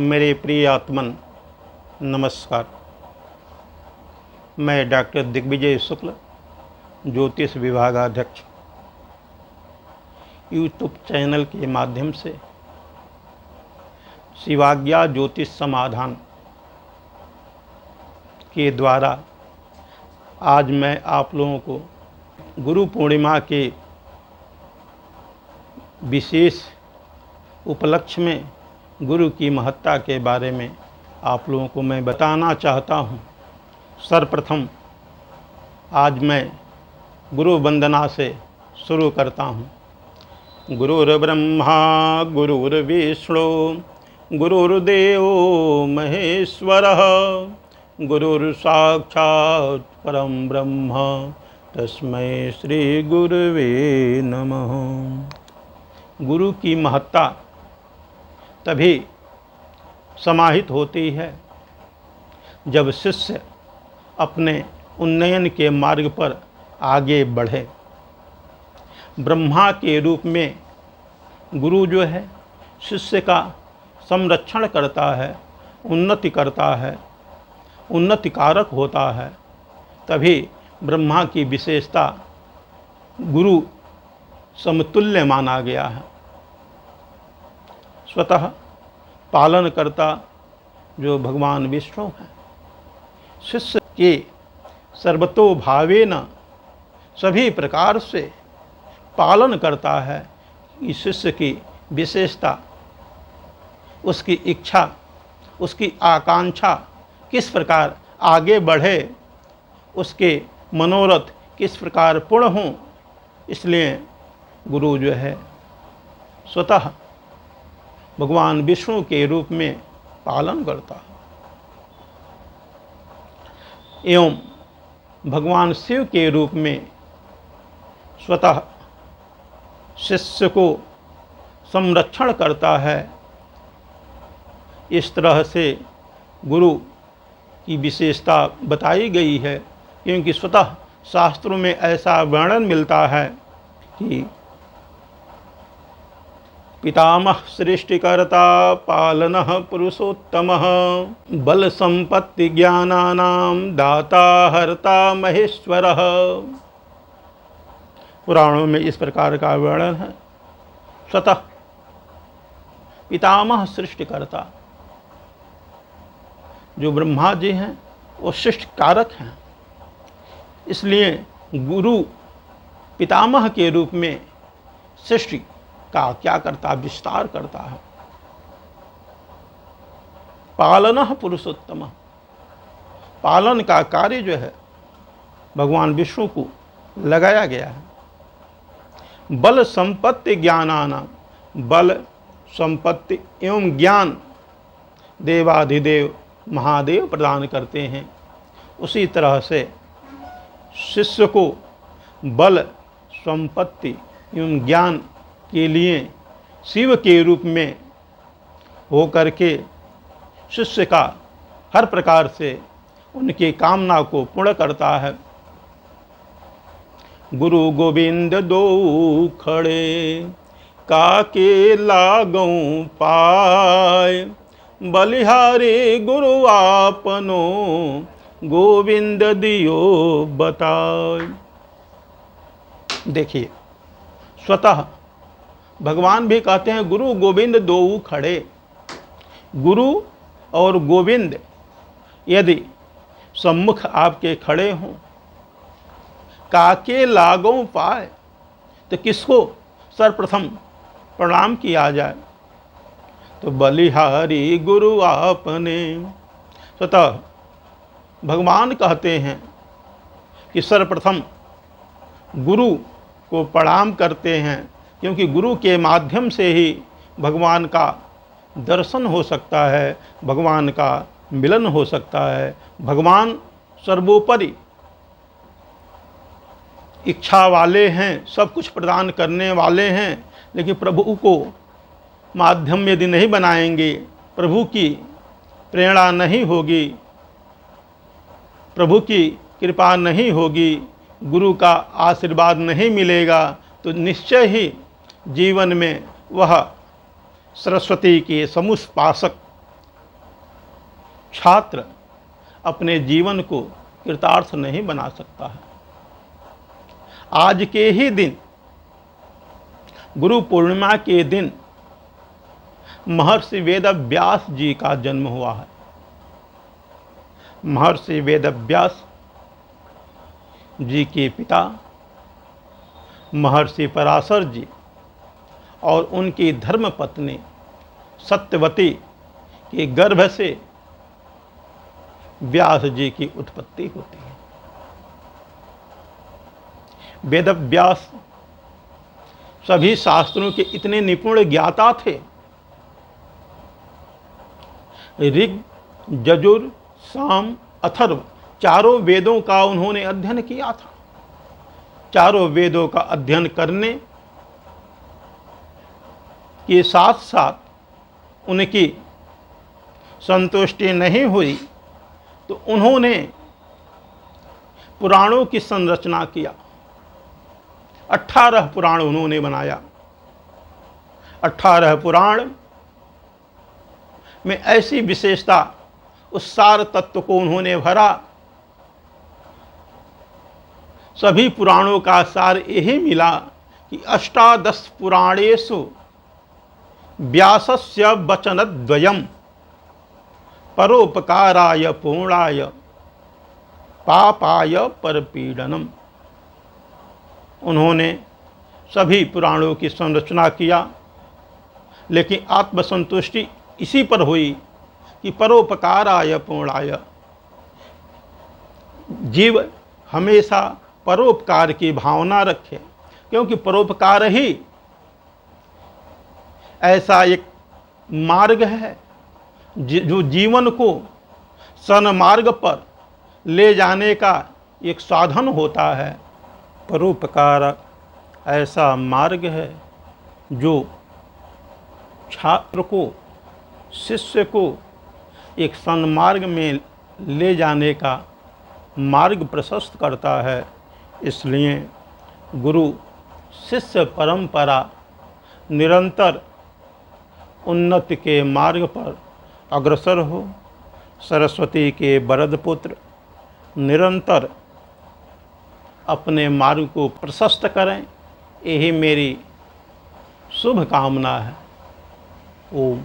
मेरे प्रिय आत्मन नमस्कार। मैं डॉक्टर दिग्विजय शुक्ल, ज्योतिष विभागाध्यक्ष, यूट्यूब चैनल के माध्यम से शिवाज्ञा ज्योतिष समाधान के द्वारा आज मैं आप लोगों को गुरु पूर्णिमा के विशेष उपलक्ष्य में गुरु की महत्ता के बारे में आप लोगों को मैं बताना चाहता हूँ। सर्वप्रथम आज मैं गुरु वंदना से शुरू करता हूँ। गुरुर्ब्रह्मा गुरुर्विष्णु गुरुर्देवो महेश्वरः गुरुर्साक्षात् परं ब्रह्म तस्मै श्री गुरुवे नमः। गुरु की महत्ता तभी समाहित होती है जब शिष्य अपने उन्नयन के मार्ग पर आगे बढ़े। ब्रह्मा के रूप में गुरु जो है शिष्य का संरक्षण करता है, उन्नति करता है, उन्नतिकारक होता है। तभी ब्रह्मा की विशेषता गुरु समतुल्य माना गया है। स्वतः पालनकर्ता जो भगवान विष्णु हैं, शिष्य के सर्वतोभावेन सभी प्रकार से पालन करता है। इस शिष्य की विशेषता, उसकी इच्छा, उसकी आकांक्षा किस प्रकार आगे बढ़े, उसके मनोरथ किस प्रकार पूर्ण हों, इसलिए गुरु जो है स्वतः भगवान विष्णु के रूप में पालन करता है एवं भगवान शिव के रूप में स्वतः शिष्य को संरक्षण करता है। इस तरह से गुरु की विशेषता बताई गई है, क्योंकि स्वतः शास्त्रों में ऐसा वर्णन मिलता है कि पितामह सृष्टिकर्ता पालनः पुरुषोत्तमः बल संपत्ति ज्ञानानां दाता हर्ता महेश्वरः। पुराणों में इस प्रकार का वर्णन है। स्वतः पितामह सृष्टिकर्ता जो ब्रह्मा जी हैं वो सृष्टि कारक हैं, इसलिए गुरु पितामह के रूप में सृष्टि का क्या करता, विस्तार करता है। पालनः पुरुषोत्तम, पालन का कार्य जो है भगवान विष्णु को लगाया गया है। बल संपत्ति ज्ञानानां, बल संपत्ति एवं ज्ञान देवाधिदेव महादेव प्रदान करते हैं। उसी तरह से शिष्य को बल संपत्ति एवं ज्ञान के लिए शिव के रूप में होकर के शिष्य का हर प्रकार से उनकी कामना को पूर्ण करता है। गुरु गोविंद दो खड़े काके लागऊं पाय बलिहारी गुरु आपनो गोविंद दियो बताय। देखिए, स्वतः भगवान भी कहते हैं गुरु गोविंद दो खड़े। गुरु और गोविंद यदि सम्मुख आपके खड़े हों, काके लागों पाए, तो किसको सर्वप्रथम प्रणाम किया जाए? तो बलिहारी गुरु आपने। स्वतः भगवान कहते हैं कि सर्वप्रथम गुरु को प्रणाम करते हैं, क्योंकि गुरु के माध्यम से ही भगवान का दर्शन हो सकता है, भगवान का मिलन हो सकता है। भगवान सर्वोपरि इच्छा वाले हैं, सब कुछ प्रदान करने वाले हैं, लेकिन प्रभु को माध्यम यदि नहीं बनाएंगे, प्रभु की प्रेरणा नहीं होगी, प्रभु की कृपा नहीं होगी, गुरु का आशीर्वाद नहीं मिलेगा, तो निश्चय ही जीवन में वह सरस्वती के समुपासक छात्र अपने जीवन को कृतार्थ नहीं बना सकता है। आज के ही दिन, गुरु पूर्णिमा के दिन, महर्षि वेदव्यास जी का जन्म हुआ है। महर्षि वेदव्यास जी के पिता महर्षि पराशर जी और उनकी धर्मपत्नी सत्यवती के गर्भ से व्यास जी की उत्पत्ति होती है। वेदव्यास सभी शास्त्रों के इतने निपुण ज्ञाता थे। ऋग, यजुर, साम, अथर्व चारों वेदों का उन्होंने अध्ययन किया था। चारों वेदों का अध्ययन करने के साथ साथ उनकी संतुष्टि नहीं हुई तो उन्होंने पुराणों की संरचना किया। 18 पुराण उन्होंने बनाया। 18 पुराण में ऐसी विशेषता, उस सार तत्व को उन्होंने भरा। सभी पुराणों का सार यही मिला कि 18 पुराणेषु व्यासस्य वचनद्वयम् परोपकाराय पूर्णाय पापाय परपीडनम। उन्होंने सभी पुराणों की संरचना किया, लेकिन आत्मसंतुष्टि इसी पर हुई कि परोपकाराय पूर्णाय, जीव हमेशा परोपकार की भावना रखे, क्योंकि परोपकार ही ऐसा एक मार्ग है जो जीवन को सन्मार्ग पर ले जाने का एक साधन होता है। परोपकार ऐसा मार्ग है जो छात्र को, शिष्य को एक सन्मार्ग में ले जाने का मार्ग प्रशस्त करता है। इसलिए गुरु शिष्य परंपरा निरंतर उन्नति के मार्ग पर अग्रसर हो। सरस्वती के वरद पुत्र निरंतर अपने मार्ग को प्रशस्त करें, यही मेरी शुभ कामना है। ओम।